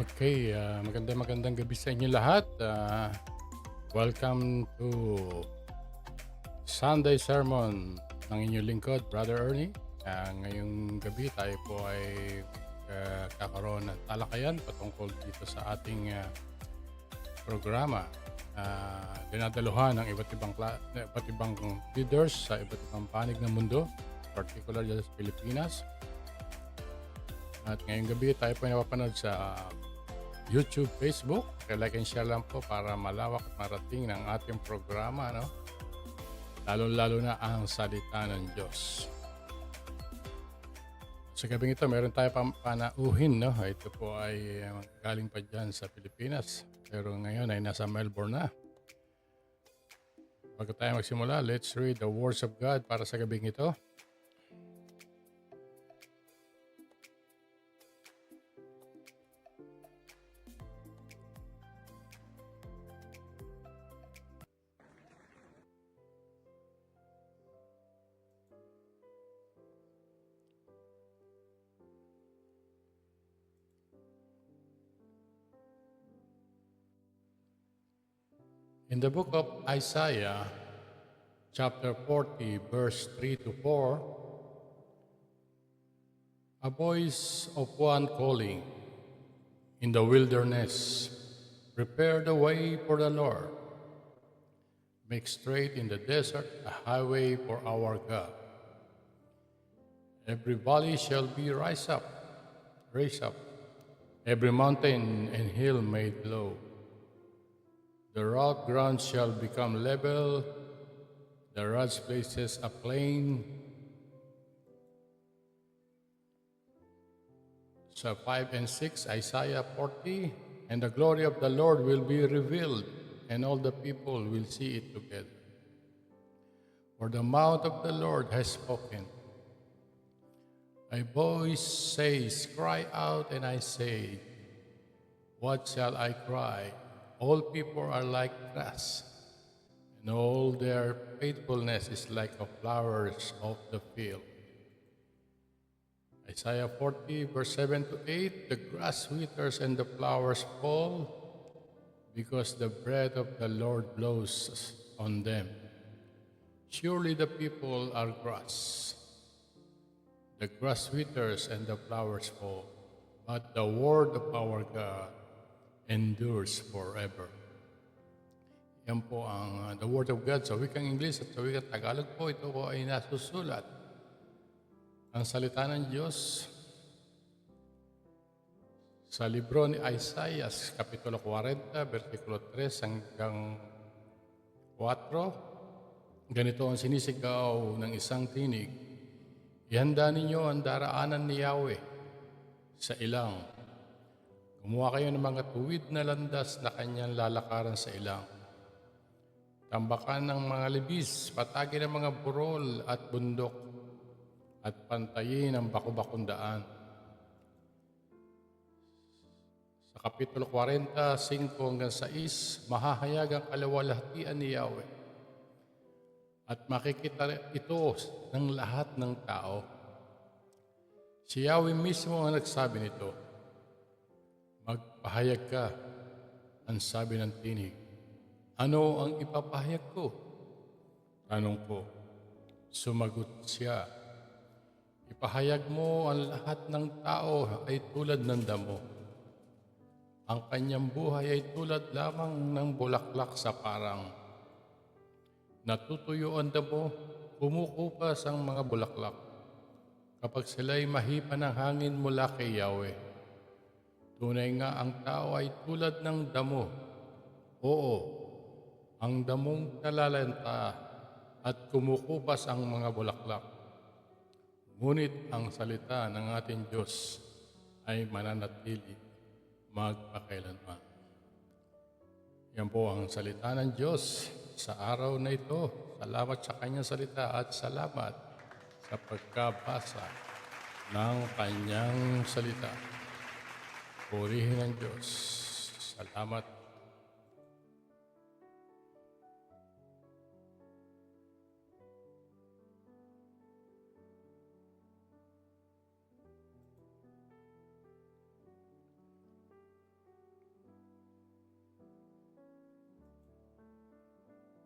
Okay, magandang gabi sa inyo lahat. Welcome to Sunday Sermon ng inyong lingkod, Brother Ernie. Ngayong gabi tayo po ay kakaroon ng talakayan patungkol dito sa ating programa. Dinadaluhan ng iba't ibang leaders sa iba't ibang panig ng mundo, particularly sa Pilipinas. At ngayong gabi tayo po ay napapanood sa YouTube, Facebook. Like and share lang po para malawak at marating ng ating programa, no? Lalo-lalo na ang salita ng Diyos. Sa gabing ito, meron tayo panauhin, no? Ito po ay galing pa dyan sa Pilipinas. Pero ngayon ay nasa Melbourne na. Bago tayo magsimula, let's read the words of God para sa gabing ito. In the book of Isaiah, chapter 40, verse 3 to 4, a voice of one calling in the wilderness, prepare the way for the Lord. Make straight in the desert a highway for our God. Every valley shall be raised up, every mountain and hill made low. The rough ground shall become level, the rugged places a plain. So 5 and 6, Isaiah 40, and the glory of the Lord will be revealed, and all the people will see it together. For the mouth of the Lord has spoken. A voice says, cry out, and I say, what shall I cry? All people are like grass, and all their faithfulness is like the flowers of the field. Isaiah 40, verse 7 to 8, the grass withers and the flowers fall, because the breath of the Lord blows on them. Surely the people are grass. The grass withers and the flowers fall, but the word of our God endures forever. Yan po ang the Word of God sa wikang English at sa wikang Tagalog po. Ito po ay nasusulat. Ang salita ng Diyos sa libro ni Isaiah, Kapitulo 40, versikulo 3 hanggang 4. Ganito ang sinisigaw ng isang tinig. Ihanda ninyo ang daraanan ni Yahweh sa ilang. Gumawa kayo ng mga tuwid na landas na kanyang lalakaran sa ilang. Tambakan ng mga libis, patagin ng mga burol at bundok, at pantayin ang baku-bakong daan. Sa Kapitulo 40, 5 hanggang 6, mahahayag ang kalawalhatian ni Yahweh. At makikita ito ng lahat ng tao. Si Yahweh mismo ang nagsabi nito. Magpahayag ka, ang sabi ng tinig. Ano ang ipapahayag ko? Tanong ko. Sumagot siya. Ipahayag mo ang lahat ng tao ay tulad ng damo. Ang kanyang buhay ay tulad lamang ng bulaklak sa parang. Natutuyo ang damo, kumukupas ang mga bulaklak. Kapag sila'y mahipa ng hangin mula kay Yahweh. Tunay nga ang tao ay tulad ng damo. Oo, ang damong nalalanta at kumukupas ang mga bulaklak. Ngunit ang salita ng ating Diyos ay mananatili magpakailanman. Yan po ang salita ng Diyos sa araw na ito. Salamat sa kanyang salita at salamat sa pagkabasa ng kanyang salita. Purihin ang Diyos. Salamat.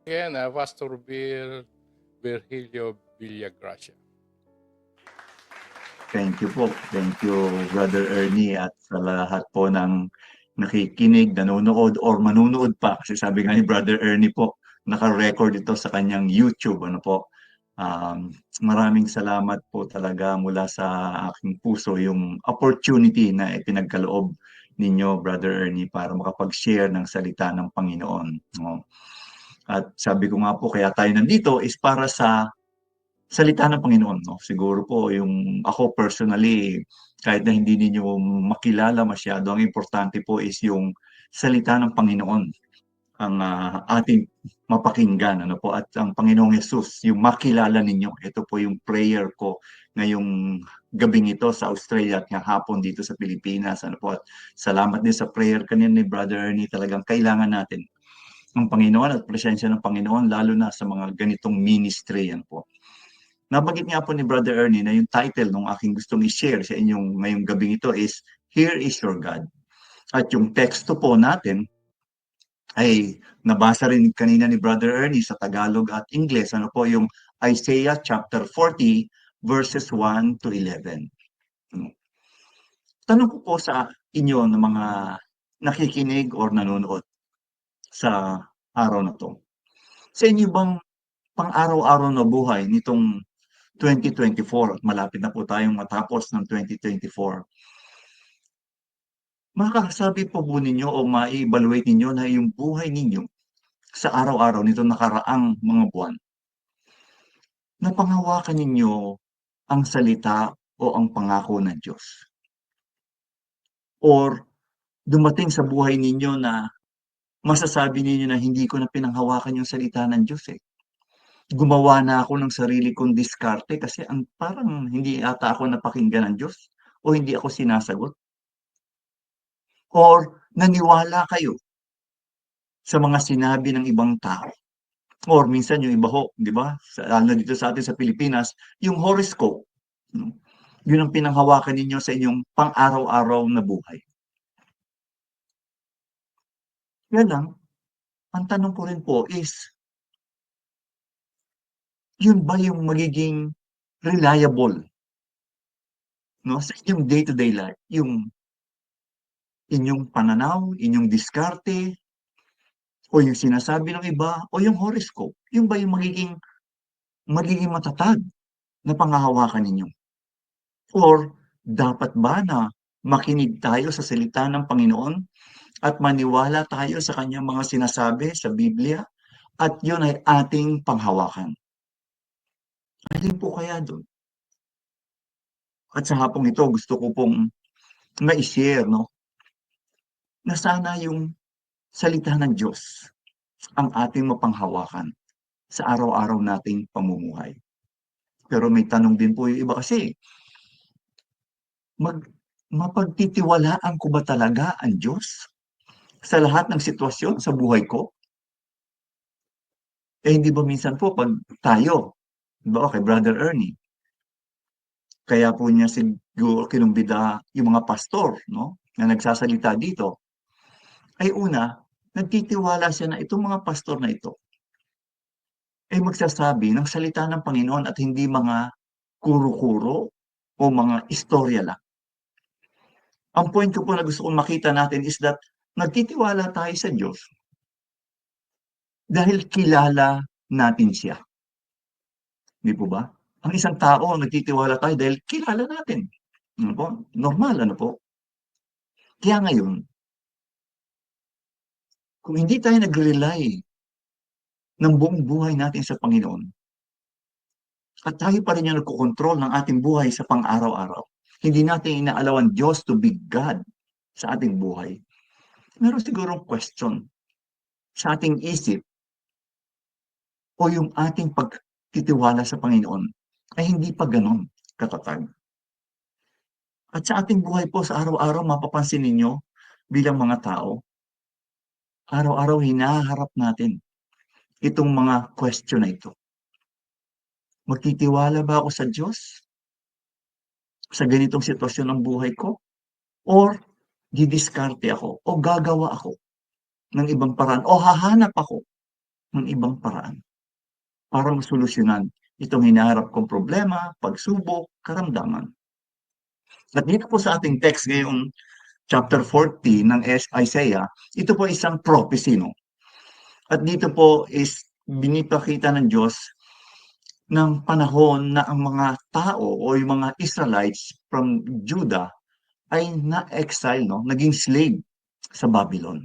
Again, Pastor Virgilio Villagracia. Thank you po. Thank you, Brother Ernie, at sa lahat po ng nakikinig, nanonood, or manunood pa. Kasi sabi nga ni Brother Ernie po, naka-record ito sa kanyang YouTube. Ano po? Maraming salamat po talaga mula sa aking puso yung opportunity na ipinagkaloob ninyo, Brother Ernie, para makapag-share ng salita ng Panginoon. No? At sabi ko nga po, kaya tayo nandito is para sa salita ng Panginoon, no? Siguro po yung ako personally, kahit na hindi ninyo makilala masyado, ang importante po is yung salita ng Panginoon ang ating mapakinggan, ano po, at ang Panginoong Hesus, yung makilala ninyo. Ito po yung prayer ko ngayong gabing ito sa Australia at hapon dito sa Pilipinas, ano po. At salamat din sa prayer kanina ni Brother Ernie, talagang kailangan natin ang Panginoon at presensya ng Panginoon, lalo na sa mga ganitong ministry, yan po. Nabanggit nga po ni Brother Ernie na yung title ng aking gustong i-share sa inyong ngayong gabing ito is Here is Your God. At yung teksto po natin ay nabasa rin kanina ni Brother Ernie sa Tagalog at Ingles. Ano po yung Isaiah chapter 40 verses 1 to 11. Tanong ko po sa inyo ng mga nakikinig or nanonood sa araw na to. Sa inyo bang pang-araw-araw na buhay nitong 2024 at malapit na po tayong matapos ng 2024. Makakasabi po po ninyo o ma-evaluate ninyo na yung buhay ninyo sa araw-araw nito nakaraang mga buwan, napanghawakan ninyo ang salita o ang pangako ng Diyos? Or dumating sa buhay ninyo na masasabi ninyo na hindi ko na pinanghawakan yung salita ng Diyos eh. Gumawa na ako ng sarili kong diskarte kasi ang parang hindi ata ako napakinggan ng Diyos o hindi ako sinasagot. Or naniwala kayo sa mga sinabi ng ibang tao. Or minsan yung iba ho, di ba? Lalo dito sa atin sa Pilipinas, yung horoscope. No? Yun ang pinanghawakan ninyo sa inyong pang-araw-araw na buhay. Kaya lang, ang tanong ko rin po is, yun ba yung magiging reliable, no, sa inyong day-to-day life? Yung inyong pananaw, inyong diskarte, o yung sinasabi ng iba, o yung horoscope? Yun ba yung magiging matatag na panghahawakan ninyo? Or dapat ba na makinig tayo sa salita ng Panginoon at maniwala tayo sa kanyang mga sinasabi sa Biblia at yun ay ating panghawakan? Alin po kaya doon? At sa hapong ito, gusto ko pong ma-share, no, na sana yung salita ng Diyos ang ating mapanghawakan sa araw-araw nating pamumuhay. Pero may tanong din po yung iba kasi, mapagtitiwalaan ko ba talaga ang Diyos sa lahat ng sitwasyon sa buhay ko? Eh hindi ba minsan po pag tayo, ba kay Brother Ernie, kaya po niya siguro kinumbida yung mga pastor, no, na nagsasalita dito, ay una, nagtitiwala siya na itong mga pastor na ito ay magsasabi ng salita ng Panginoon at hindi mga kuro-kuro o mga istorya lang. Ang point ko po na gusto kong makita natin is that nagtitiwala tayo sa Diyos dahil kilala natin siya. Di po ba? Ang isang tao, nagtitiwala tayo dahil kilala natin. Ano po? Normal, ano po? Kaya ngayon, kung hindi tayo nag-rely ng buong buhay natin sa Panginoon, at tayo pa rin yung nagkokontrol ng ating buhay sa pang-araw-araw, hindi natin inaalawan Diyos to be God sa ating buhay, meron sigurong question sa ating isip o yung ating pagtitiwala sa Panginoon ay hindi pa ganon katatag. At sa ating buhay po sa araw-araw, mapapansin ninyo bilang mga tao, araw-araw hinaharap natin itong mga question na ito. Magtitiwala ba ako sa Diyos sa ganitong sitwasyon ng buhay ko? Or didiskarte ako o gagawa ako ng ibang paraan o hahanap ako ng ibang paraan para masolusyonan itong hinaharap kong problema, pagsubok, karamdaman. At dito po sa ating text ngayong chapter 40 ng Isaiah, ito po isang prophecy, no? At dito po is binipakita ng Diyos ng panahon na ang mga tao o yung mga Israelites from Judah ay na-exile, no? Naging slave sa Babylon.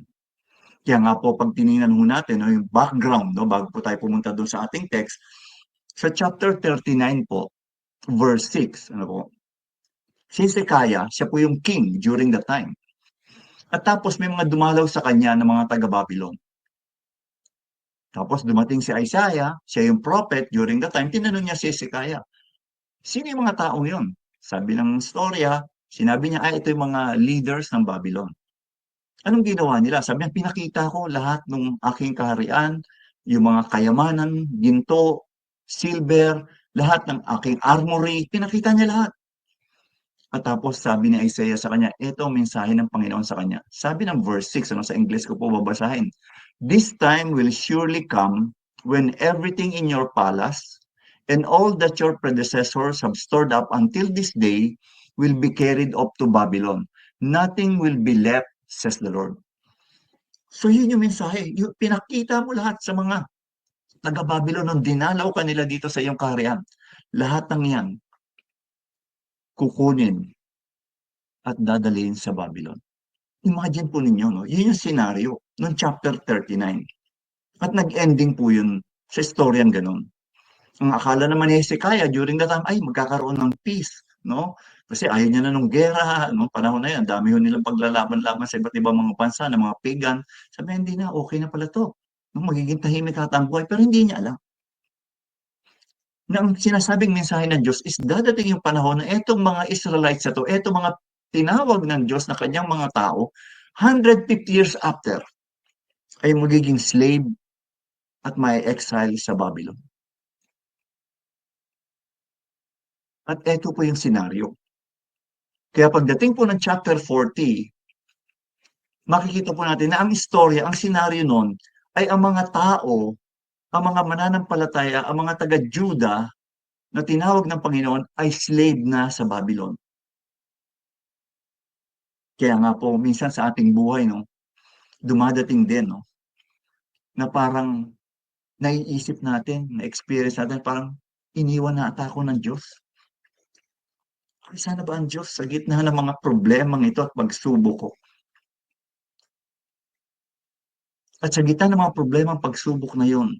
Kaya nga po, pag tinignan ho natin, no, yung background, no, bago po tayo pumunta doon sa ating text, sa chapter 39 po, verse 6, ano po, si Hezekiah, siya po yung king during that time. At tapos may mga dumalaw sa kanya ng mga taga-Babylon. Tapos dumating si Isaiah, siya yung prophet during that time, tinanong niya si Hezekiah, sino yung mga taong yun? Sabi ng storya, sinabi niya, ito yung mga leaders ng Babylon. Anong ginawa nila? Sabi niya, pinakita ko lahat ng aking kaharian, yung mga kayamanan, ginto, silver, lahat ng aking armory, pinakita niya lahat. At tapos sabi ni Isaiah sa kanya, ito ang mensahe ng Panginoon sa kanya. Sabi ng verse 6, sa English ko po babasahin. This time will surely come when everything in your palace and all that your predecessors have stored up until this day will be carried up to Babylon. Nothing will be left, says the Lord. So yun yung mensahe. Yung pinakita mo lahat sa mga taga-Babylon nung dinalaw ka nila dito sa iyong kaharian. Lahat ng yan, kukunin at dadalhin sa Babylon. Imagine po ninyo, no? Yun yung scenario ng chapter 39. At nag-ending po yun sa storyan ganun. Ang akala naman ni Hezekiah during that time, ay magkakaroon ng peace, no? Kasi ayaw niya na nung gera, no? Panahon na yan, dami yun nilang paglalaban-laban sa iba't ibang mga bansa, ng mga pagan. Sabi, hindi na, okay na pala to. No? Magiging tahimik ata ang buhay, pero hindi niya alam na ang sinasabing mensahe ng Diyos is dadating yung panahon na etong mga Israelites na to, etong mga tinawag ng Diyos na kanyang mga tao, 150 years after, ay magiging slave at may exile sa Babylon. At eto po yung senaryo. Kaya pagdating po ng chapter 40, makikita po natin na ang istorya, ang senaryo nun, ay ang mga tao, ang mga mananampalataya, ang mga taga-Juda na tinawag ng Panginoon ay slave na sa Babylon. Kaya nga po, minsan sa ating buhay, no, dumadating din, no, na parang naiisip natin, na-experience natin, parang iniwan na ata ako ng Diyos. Ay, sana ba ang Diyos sa gitna ng mga problemang ito at pagsubok ko? At sa gitna ng mga problemang pagsubok na yon,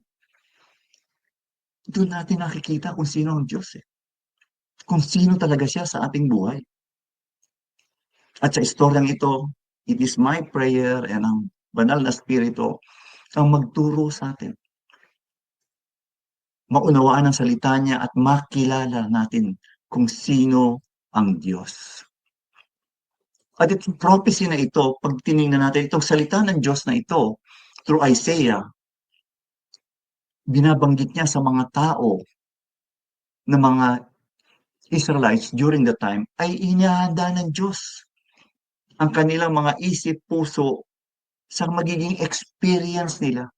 doon natin nakikita kung sino ang Diyos. Kung sino talaga siya sa ating buhay. At sa istoryang ito, it is my prayer and ang banal na spirito ang magturo sa atin. Maunawaan ang salita niya at makilala natin kung sino ang Diyos. At itong prophecy na ito, pag tinignan natin itong salita ng Diyos na ito, through Isaiah, binabanggit niya sa mga tao na mga Israelites during the time ay inihanda ng Diyos ang kanilang mga isip, puso sa magiging experience nila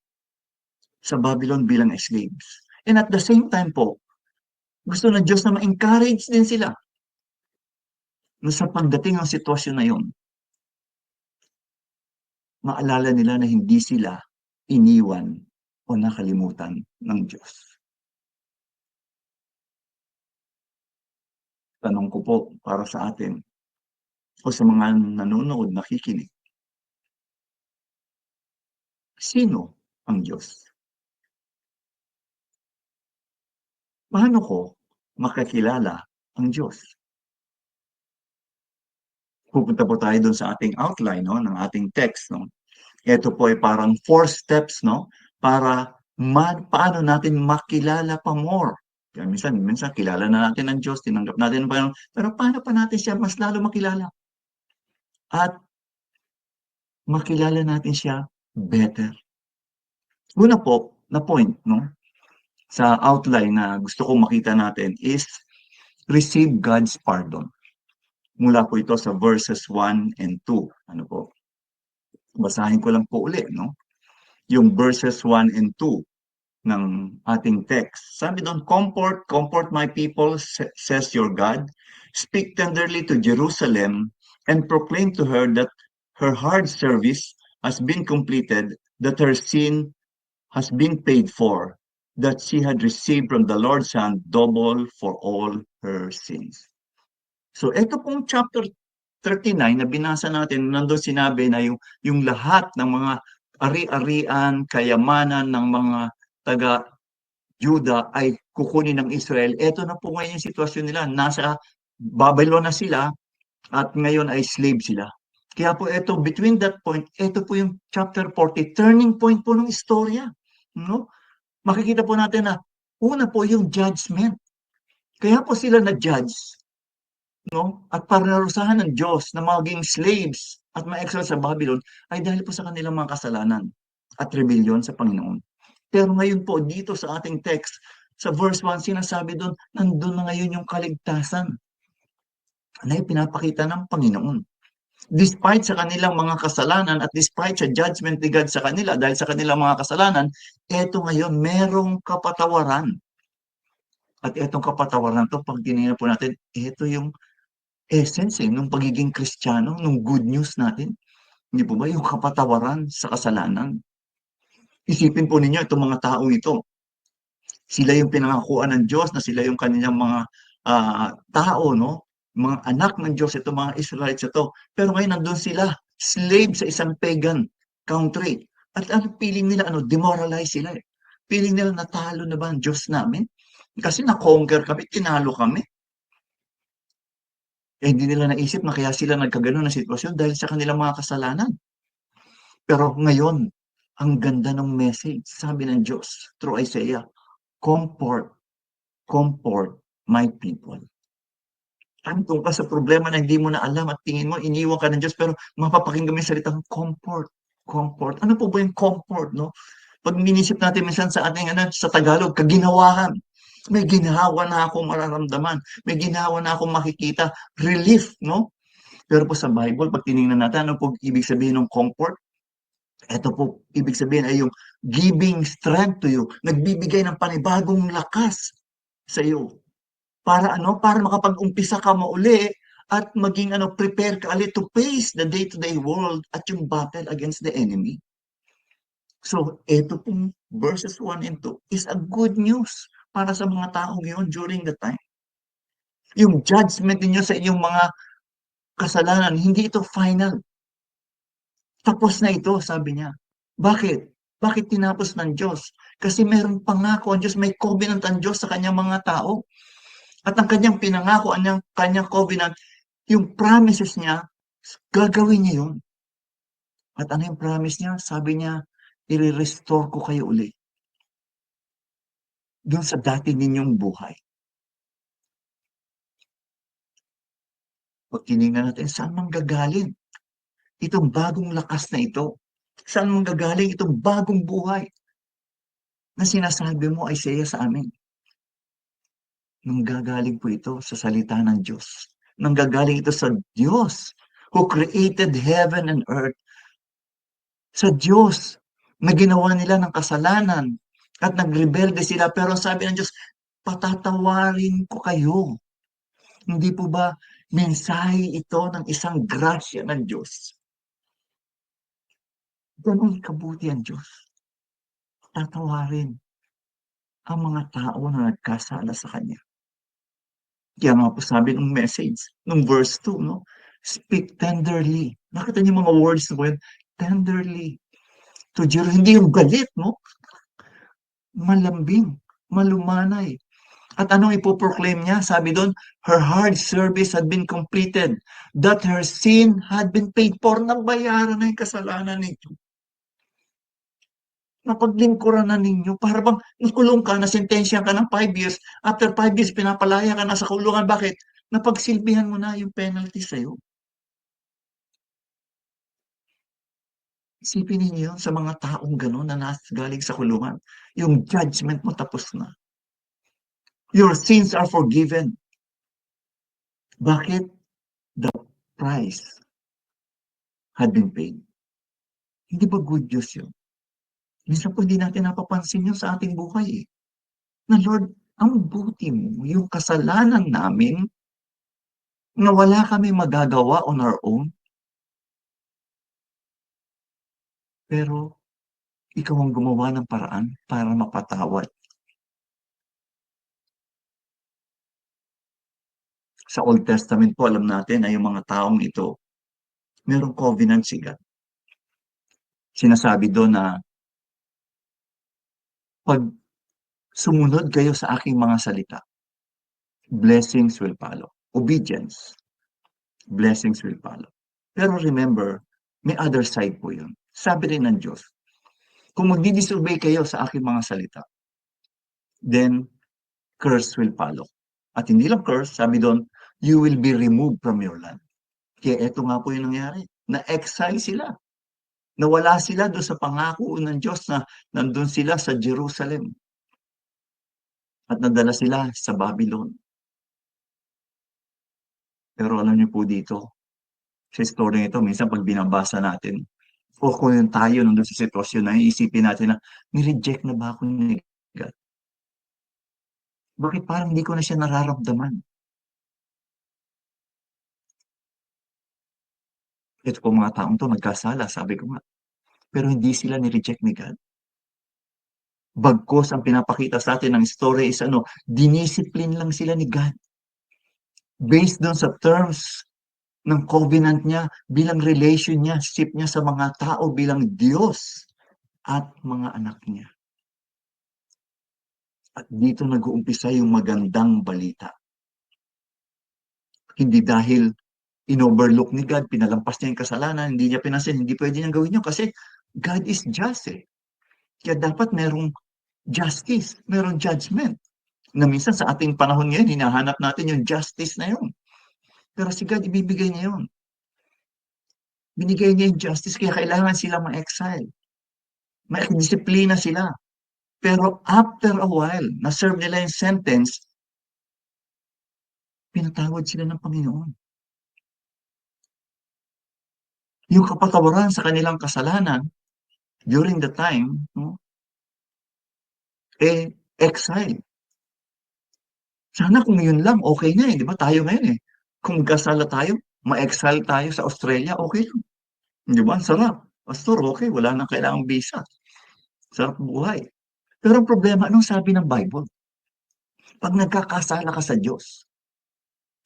sa Babylon bilang slaves. And at the same time po, gusto ng Diyos na ma-encourage din sila na sa pagdating ng sitwasyon na yun, maalala nila na hindi sila iniwan o nakalimutan ng Diyos. Tanong ko po para sa atin o sa mga nanonood, nakikinig, sino ang Diyos? Paano ko makakilala ang Diyos? Pupunta po tayo doon sa ating outline, no, ng ating text. No? Ito po ay parang 4 steps, no, para paano natin makilala pa more. Kaya minsan kilala na natin ang Diyos, tinanggap natin ang Panginoon, pero paano pa natin siya mas lalo makilala? At makilala natin siya better. Una po na point, no, sa outline na gusto kong makita natin is receive God's pardon. Mula po ito sa verses 1 and 2. Ano po? Basahin ko lang po uli, no? Yung verses 1 and 2. ng ating text. Sabi doon, comfort my people, says your God. Speak tenderly to Jerusalem and proclaim to her that her hard service has been completed, that her sin has been paid for, that she had received from the Lord's hand double for all her sins. So ito pong chapter 39 na binasa natin, nandun sinabi na yung lahat ng mga ari-arian, kayamanan ng mga taga-Juda ay kukunin ng Israel. Ito na po ngayon yung sitwasyon nila. Nasa Babylon na sila at ngayon ay slave sila. Kaya po ito, between that point, ito po yung chapter 40, turning point po ng istorya. No? Makikita po natin na una po yung judgment. Kaya po sila na-judge, no? At pararusahan ng Diyos na maging slaves at ma-exile sa Babylon ay dahil po sa kanilang mga kasalanan at rebellion sa Panginoon. Pero ngayon po dito sa ating text, sa verse 1, sinasabi doon, nandun na ngayon yung kaligtasan na ipinapakita ng Panginoon. Despite sa kanilang mga kasalanan at despite sa judgment ni God sa kanila dahil sa kanilang mga kasalanan, eto ngayon merong kapatawaran. At etong kapatawaran to, pag tinignan po natin, ito yung essence nung pagiging Kristiyano, nung good news natin. Hindi po ba yung kapatawaran sa kasalanan? Isipin po ninyo itong mga taong ito. Sila yung pinangakuan ng Diyos na sila yung kanilang mga tao, no? Mga anak ng Diyos, ito mga Israelites ito. Pero ngayon nandun sila, slave sa isang pagan country. At ano feeling nila, demoralize sila eh. Feeling nila natalo na ba ang Diyos namin? Kasi na-conquer kami, tinalo kami. Eh, hindi nila naisip na kaya sila nagkaganon na sitwasyon dahil sa kanilang mga kasalanan. Pero ngayon, ang ganda ng message, sabi ng Diyos through Isaiah, comfort my people. Andun ka sa problema na hindi mo na alam at tingin mo, iniwan ka ng Diyos, pero mapapakinggan mo yung salitang comfort. Ano po ba yung comfort, no? Pag minisip natin minsan sa ating, sa Tagalog, kaginawahan. May ginawa na akong mararamdaman. May ginawa na akong makikita. Relief, no? Pero po sa Bible, pag tinignan natin, ano po ibig sabihin ng comfort? Ito po, ibig sabihin ay yung giving strength to you. Nagbibigay ng panibagong lakas sa iyo. Para para makapag-umpisa ka mauli at maging prepare ka ulit to face the day-to-day world at yung battle against the enemy. So, ito pong verses 1 and 2 is a good news para sa mga taong yun during the time. Yung judgment ninyo sa inyong mga kasalanan, hindi ito final. Tapos na ito, sabi niya. Bakit? Bakit tinapos ng Diyos? Kasi meron pangako ang Diyos, may covenant ang Diyos sa kanyang mga tao. At ang kanyang pinangako, ang kanyang covenant, yung promises niya, gagawin niya yun. At ano yung promise niya? Sabi niya, i-restore ko kayo uli. Doon sa dati ninyong buhay. Pag tinignan natin, saan manggagaling itong bagong lakas na ito? Saan manggagaling itong bagong buhay na sinasabi mo, Isaiah, sa amin? Nanggagaling po ito sa salita ng Diyos. Nanggagaling ito sa Diyos who created heaven and earth. Sa Diyos na ginawa nila ng kasalanan at nagrebelde sila. Pero sabi ng Diyos, patatawarin ko kayo. Hindi po ba mensahe ito ng isang grasya ng Diyos? Ganun kabuti ang Diyos. Tatawarin ang mga tao na nagkasala sa Kanya. Kaya nga po sabi ng message, ng verse 2, no? Speak tenderly. Nakita niyo mga words na yun? Tenderly. To Jerusalem, hindi yung galit, no? Malambing, malumanay. At anong ipoproclaim niya? Sabi doon, her hard service had been completed, that her sin had been paid for. Nabayaran na yung kasalanan ninyo. Napaglingkuran na ninyo. Para bang nakulong ka, nasentensya ka ng 5 years. After 5 years, pinapalaya ka na sa kulungan. Bakit? Napagsilbihan mo na yung penalty sa'yo. Isipin ninyo sa mga taong gano'n na galing sa kulungan. Yung judgment mo tapos na. Your sins are forgiven. Bakit? The price had been paid. Hindi ba good news yun? Minsan po hindi natin napapansin yun sa ating buhay eh. Na Lord, ang buti mo, yung kasalanan namin na wala kami magagawa on our own, pero ikaw ang gumawa ng paraan para mapatawad. Sa Old Testament po, alam natin na yung mga taong ito, merong covenant si God. Sinasabi doon na pag sumunod kayo sa aking mga salita, blessings will follow. Obedience, blessings will follow. Pero remember, may other side po yun. Sabi rin ng Diyos, kung magdi-disobey kayo sa aking mga salita, then curse will follow. At hindi lang curse, sabi doon, you will be removed from your land. Kaya eto nga po yung nangyari. Na-exile sila. Nawala sila doon sa pangako ng Diyos na nandun sila sa Jerusalem. At nadala sila sa Babylon. Pero alam niyo po dito, sa story ito, minsan pag binabasa natin, o kung yung tayo nandun sa sitwasyon na iisipin natin na, ni-reject na ba ako ni God? Bakit parang hindi ko na siya nararamdaman? Ito po mga taong to nagkasala, sabi ko nga. Pero hindi sila ni-reject ni God. Bagkus ang pinapakita sa atin ng story is ano, diniscipline lang sila ni God. Based doon sa terms ng covenant niya, bilang relationship niya sa mga tao, bilang Diyos at mga anak niya. At dito nag-uumpisa yung magandang balita. Hindi dahil in-overlook ni God, pinalampas niya yung kasalanan, hindi niya pinansin, hindi pwede niyang gawin yun kasi God is just eh. Kaya dapat merong justice, merong judgment. Na minsan sa ating panahon ngayon, hinahanap natin yung justice na yun. Pero si God, ibibigay niya yun. Binigay niya yung justice, kaya kailangan sila ma-exile. Ma-disiplina sila. Pero after a while, na-serve nila yung sentence, pinatawad sila ng Panginoon. Yung kapatawaran sa kanilang kasalanan during the time, no, exile. Sana kung yun lang, okay na eh. Di ba tayo ngayon eh. Kung magkasala tayo, ma-exile tayo sa Australia, okay lang. Di ba? Ang sarap. Pastor, okay, wala nang kailangang visa. Sarap buhay. Pero ang problema, anong sabi ng Bible? Pag nagkakasala ka sa Diyos,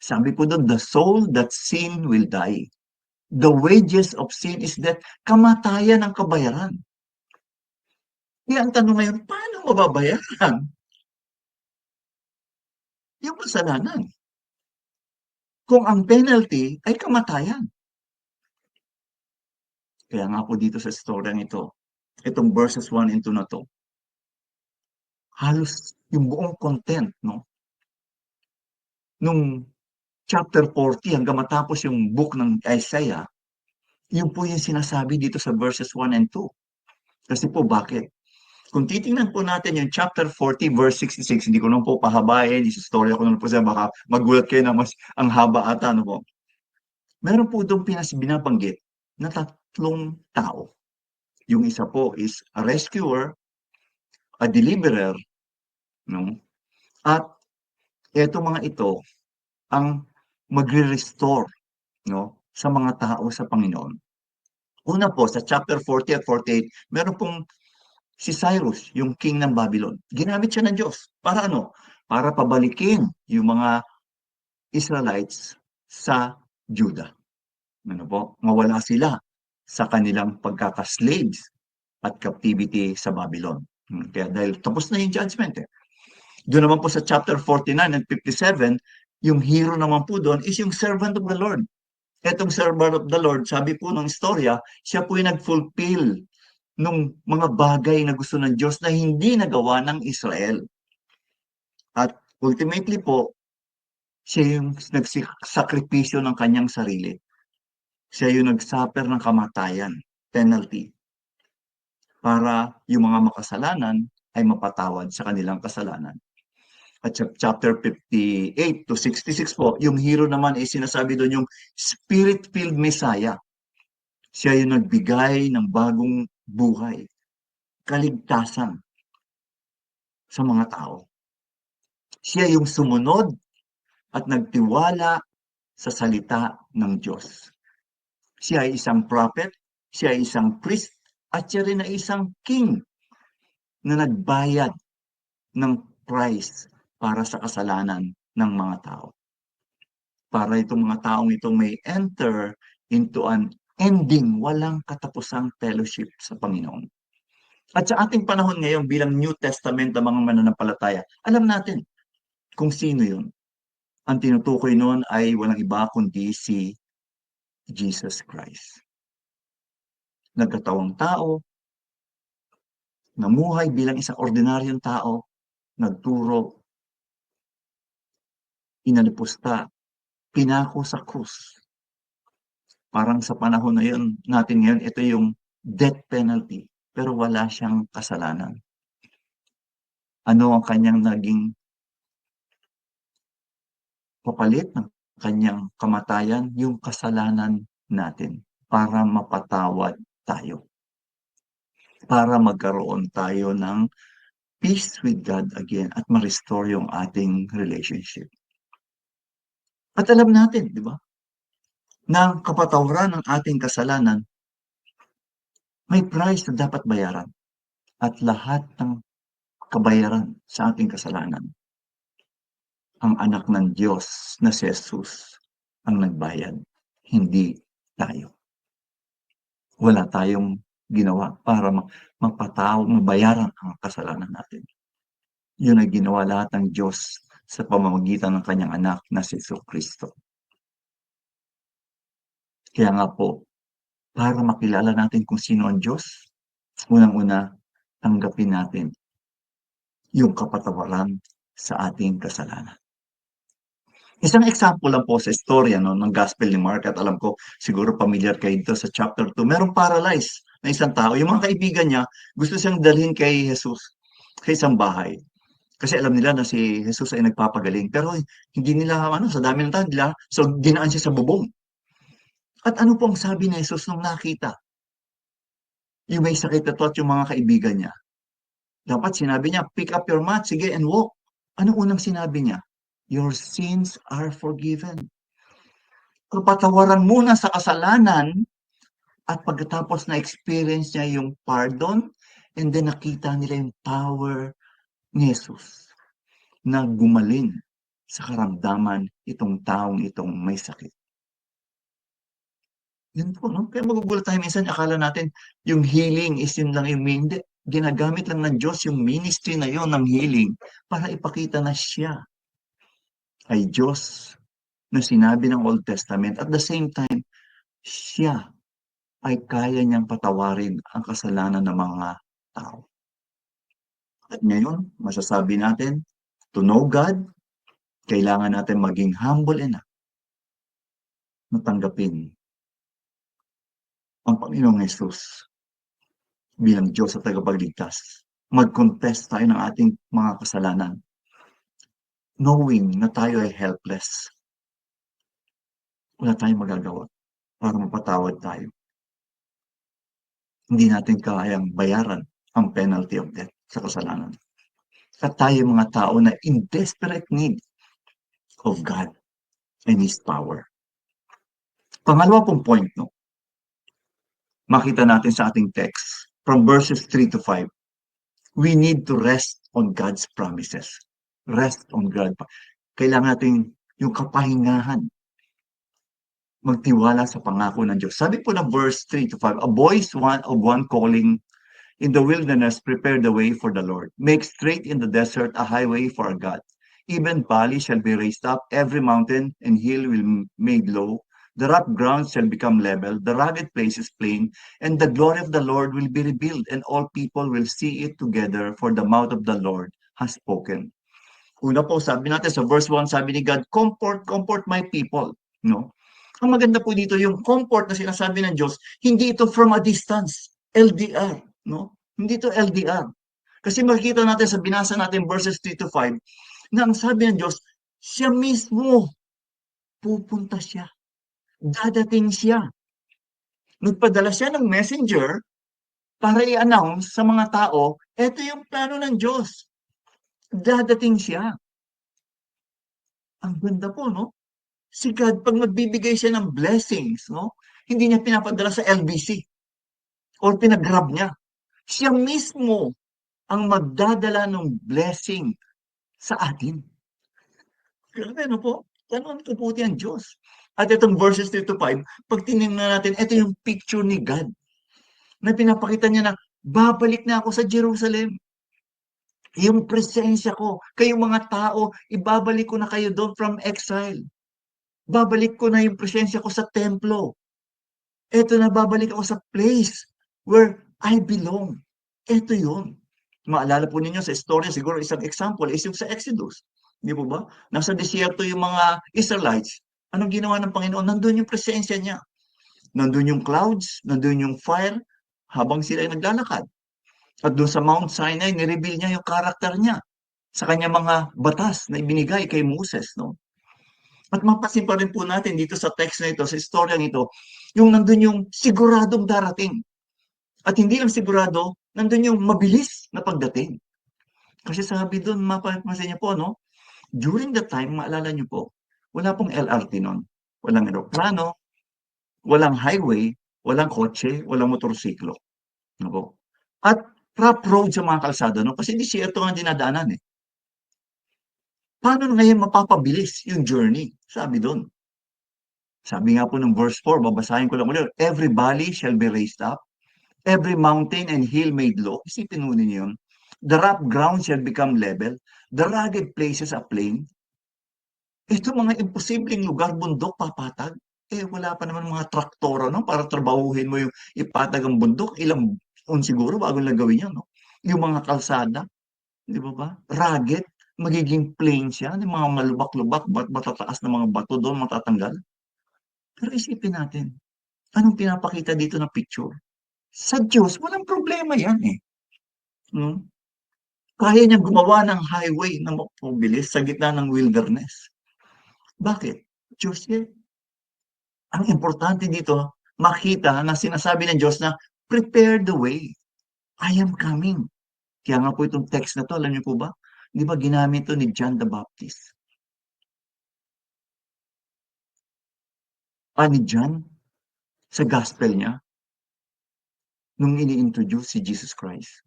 sabi po doon, the soul that sin will die. The wages of sin is death. Kamatayan ang kabayaran. Kaya ang tanong ngayon, paano mababayaran yung kasalanan? Kung ang penalty ay kamatayan. Kaya nga po dito sa storyang ito, itong verses 1 and 2 na to, halos yung buong content, no? Nung chapter 40 hanggang matapos yung book ng Isaiah, yun po yung sinasabi dito sa verses 1 and 2. Kasi po bakit? Kung titingnan po natin yung chapter 40 verse 66, hindi ko lang po pahabain, isistorya ko na po siya, baka magulat kayo na mas ang haba ata, ano po. Meron po doon binabanggit na tatlong tao. Yung isa po is a rescuer, a deliverer, no? At eto mga ito ang magre-restore, no, sa mga tao sa Panginoon. Una po, sa chapter 40 at 48, meron pong si Cyrus, yung king ng Babylon. Ginamit siya ng Diyos. Para ano? Para pabalikin yung mga Israelites sa Judah. Ano po? Mawala sila sa kanilang pagkaka-slaves at captivity sa Babylon. Kaya dahil tapos na yung judgment eh. Doon naman po sa chapter 49 and 57, yung hero naman po doon is yung servant of the Lord. Etong servant of the Lord, sabi po ng istorya, siya po yung nag-fulfill nung mga bagay na gusto ng Diyos na hindi nagawa ng Israel. At ultimately po, siya yung nagsakripisyo ng kanyang sarili. Siya yung nagsuffer ng kamatayan, penalty, para yung mga makasalanan ay mapatawad sa kanilang kasalanan. At sa chapter 58 to 66 po, yung hero naman ay sinasabi doon yung Spirit-filled Messiah. Siya yung nagbigay ng bagong buhay. kaligtasan sa mga tao. Siya yung sumunod at nagtiwala sa salita ng Diyos. Siya ay isang prophet, siya ay isang priest, at siya rin ay isang king na nagbayad ng price para sa kasalanan ng mga tao. Para itong mga taong itong may enter into an ending, walang katapusang fellowship sa Panginoon. At sa ating panahon ngayon bilang New Testament na mga mananampalataya, alam natin kung sino yun. Ang tinutukoy noon ay walang iba kundi si Jesus Christ. Nagkatawang tao, namuhay bilang isang ordinaryong tao, nagturo, inalipusta, pinako sa krus. Parang sa panahon na yun, natin ngayon, ito yung death penalty, pero wala siyang kasalanan. Ano ang kanyang naging kapalit ng kanyang kamatayan? Yung kasalanan natin para mapatawad tayo. Para magkaroon tayo ng peace with God again at ma-restore yung ating relationship. At alam natin, di ba, na ang kapatawaran ng ating kasalanan may price na dapat bayaran. At lahat ng kabayaran sa ating kasalanan, ang anak ng Diyos na si Jesus ang nagbayad, hindi tayo. Wala tayong ginawa para mabayaran ang kasalanan natin. Yun ay ginawa lahat ng Diyos sa pamamagitan ng kanyang anak na si Kristo. Kaya nga po, para makilala natin kung sino ang Diyos, unang-una, tanggapin natin yung kapatawaran sa ating kasalanan. Isang example lang po sa istorya ng Gospel ni Mark, at alam ko siguro familiar kayo dito sa chapter 2. Merong paralyzed na isang tao. Yung mga kaibigan niya, gusto siyang dalhin kay Jesus sa isang bahay. Kasi alam nila na si Jesus ay nagpapagaling. Pero hindi nila, sa dami ng tao nila, so dinaan siya sa bubong. At ano pong sabi ni Jesus nung nakita? Yung may sakit na to at yung mga kaibigan niya. Dapat sinabi niya, pick up your mat, sige, and walk. Ano unang sinabi niya? Your sins are forgiven. Kapatawaran muna sa kasalanan at pagkatapos na-experience niya yung pardon and then nakita nila yung power ni Jesus na gumaling sa karamdaman itong taong itong may sakit. Yun po, no? Kaya magugulat tayo minsan, akala natin yung healing is yun lang yung hindi. Ginagamit lang ng Diyos yung ministry na yon ng healing para ipakita na siya ay Diyos na sinabi ng Old Testament. At the same time, siya ay kaya niyang patawarin ang kasalanan ng mga tao. At ngayon, masasabi natin, to know God, kailangan natin maging humble enough na tanggapin ang Panginoong Jesus bilang Diyos at tagapagligtas. Mag-confess tayo ng ating mga kasalanan, knowing na tayo ay helpless. Wala tayong magagawa para mapatawad tayo. Hindi natin kayang bayaran ang penalty of death sa kasalanan. At tayo mga tao na in desperate need of God and His power. Pangalawa pong point, no? Makita natin sa ating text, from verses 3 to 5, we need to rest on God's promises. Rest on God. Kailangan natin yung kapahingahan. Magtiwala sa pangako ng Diyos. Sabi po ng verse 3 to 5, a voice of one calling in the wilderness, prepare the way for the Lord. Make straight in the desert a highway for our God. Even valleys shall be raised up, every mountain and hill will be made low. The rough ground shall become level, the rugged places plain, and the glory of the Lord will be revealed, and all people will see it together, for the mouth of the Lord has spoken. Una po, sabi natin sa verse 1, sabi ni God, comfort my people. No? Ang maganda po dito, yung comfort na sinasabi ng Diyos, hindi ito from a distance, LDR. No? Hindi ito LDR. Kasi makikita natin sa binasa natin verses 3 to 5, na ang sabi ng Diyos, siya mismo, pupunta siya. Dadating siya. Nagpadala siya ng messenger para i-announce sa mga tao, eto yung plano ng Diyos. Dadating siya. Ang ganda po, no? Si God, pag magbibigay siya ng blessings, no? Hindi niya pinapadala sa LBC or pinag-grab niya. Siya mismo ang magdadala ng blessing sa atin. Grabe, ano po? Ganon kabuti ang Diyos. At itong verses 3 to 5, pag tinignan natin, ito yung picture ni God na pinapakita niya na babalik na ako sa Jerusalem. Yung presensya ko, kayong mga tao, ibabalik ko na kayo doon from exile. Babalik ko na yung presensya ko sa templo. Eto na, babalik ako sa place where I belong. Eto yun. Maalala po ninyo sa istorya, siguro isang example is yung sa Exodus. Di po ba? Nasa desierto yung mga Israelites. Anong ginawa ng Panginoon? Nandun yung presensya niya. Nandun yung clouds, nandun yung fire, habang sila ay naglalakad. At doon sa Mount Sinai, nireveal niya yung karakter niya sa kanya mga batas na ibinigay kay Moses. No? At mapasin pa rin po natin dito sa text na ito, sa istoryang ito, yung nandun yung siguradong darating. At hindi lang sigurado, nandun yung mabilis na pagdating. Kasi sabi doon, mapapansin niyo po, no? During the time, maalala niyo po, wala pong LRT noon. Walang aeroplano, walang highway, walang kotse, walang motorsiklo. No po? At rough road sa mga kalsada, no? Kasi desierto ang dinadaanan eh. Paano ngayon mapapabilis yung journey? Sabi doon. Sabi nga po ng verse 4, babasahin ko lang ulit. Every valley shall be raised up, every mountain and hill made low. Isipin mo ninyo yun. The rough ground shall become level, the rugged places a plain. Ito mga imposibleng lugar, bundok, papatag. Eh, wala pa naman mga traktora, no? Para trabahuhin mo yung ipatag ang bundok. Ilang on siguro bago lang gawin yan, no? Yung mga kalsada, di ba ba? Rugged, magiging plain siya. Yung mga malubak-lubak, matataas na mga bato doon, matatanggal. Pero isipin natin, anong pinapakita dito na picture? Sa Diyos, walang problema yan eh. No? Kaya niyang gumawa ng highway na mapabilis sa gitna ng wilderness. Bakit? Diyos yan. Ang importante dito, makita na sinasabi ng Diyos na prepare the way. I am coming. Kaya nga po itong text na to, alam niyo po ba? Di ba ginamit to ni John the Baptist? Ni John, sa gospel niya, nung ini-introduce si Jesus Christ.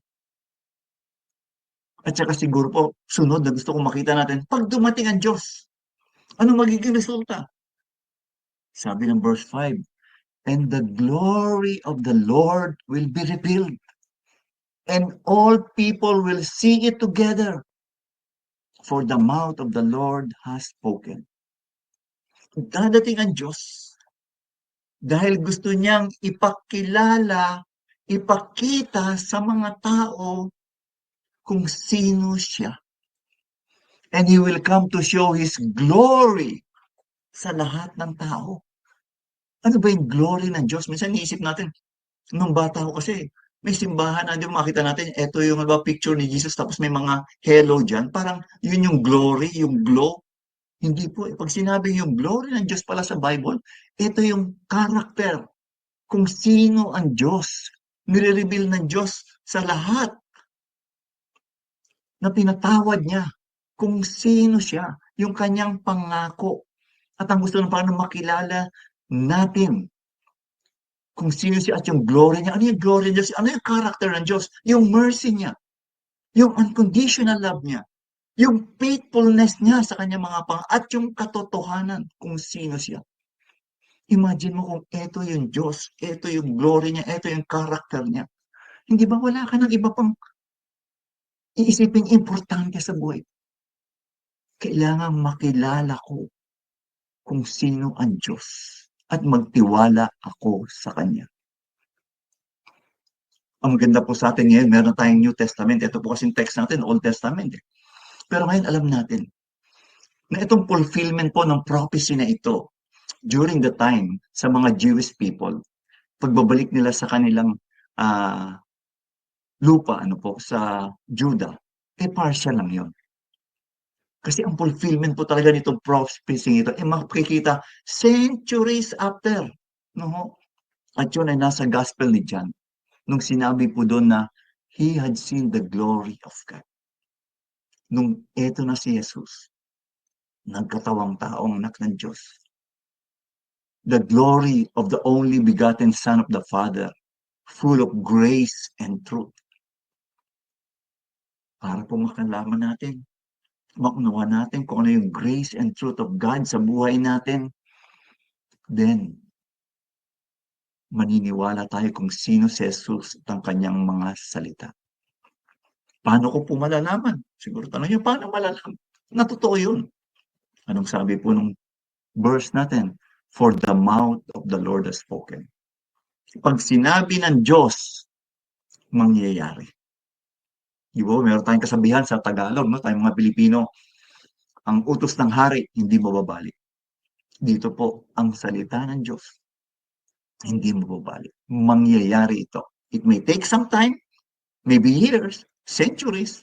At saka siguro po, sunod na gusto kong makita natin, pag dumating ang Diyos, ano magiging resulta? Sabi ng verse 5, and the glory of the Lord will be revealed, and all people will see it together, for the mouth of the Lord has spoken. Dadating ang Diyos dahil gusto niyang ipakilala, ipakita sa mga tao kung sino siya. And He will come to show His glory sa lahat ng tao. Ano ba yung glory ng Diyos? Minsan niisip natin, nung bata ko kasi, may simbahan na, di ba makita natin, eto yung picture ni Jesus, tapos may mga hello dyan. Parang yun yung glory, yung glow. Hindi po. Pag sinabi yung glory ng Diyos pala sa Bible, ito yung character, kung sino ang Diyos. Nire-reveal ng Diyos sa lahat na pinatawad niya kung sino siya, yung kanyang pangako. At ang gusto ng Panginoon makilala natin kung sino siya at yung glory niya. Ano yung glory niya? Ano yung character ng Diyos? Yung mercy niya, yung unconditional love niya, yung faithfulness niya sa kanyang mga at yung katotohanan kung sino siya. Imagine mo kung ito yung Diyos, ito yung glory niya, ito yung character niya. Hindi ba wala ka ng iba pang iisipin importante sa buhay? Kailangan makilala ko kung sino ang Diyos at magtiwala ako sa Kanya. Ang maganda po sa atin ngayon, meron tayong New Testament. Ito po kasing text natin, Old Testament. Pero ngayon alam natin na itong fulfillment po ng prophecy na ito during the time sa mga Jewish people, pagbabalik nila sa kanilang lupa, sa Judah, partial lang yon. Kasi ang fulfillment po talaga nitong prophecy ito, makikita centuries after. No? At yun ay nasa gospel ni John. nung sinabi po doon na he had seen the glory of God. Nung eto na si Jesus, nagkatawang taong anak ng Diyos. The glory of the only begotten Son of the Father, full of grace and truth. Para po makalaman natin, maunawa natin kung ano yung grace and truth of God sa buhay natin, then maniniwala tayo kung sino si Jesus at ang kanyang mga salita. Paano ko po malalaman? Siguro tanong niyo, paano malalaman? Na totoo yun. Anong sabi po nung verse natin? For the mouth of the Lord has spoken. Pag sinabi ng Diyos, mangyayari. Di ba? Meron tayong kasabihan sa Tagalog, no? Tayong mga Pilipino, ang utos ng hari, hindi mababalik. Dito po, ang salita ng Diyos, hindi mababalik. Mangyayari ito. It may take some time, maybe years, centuries,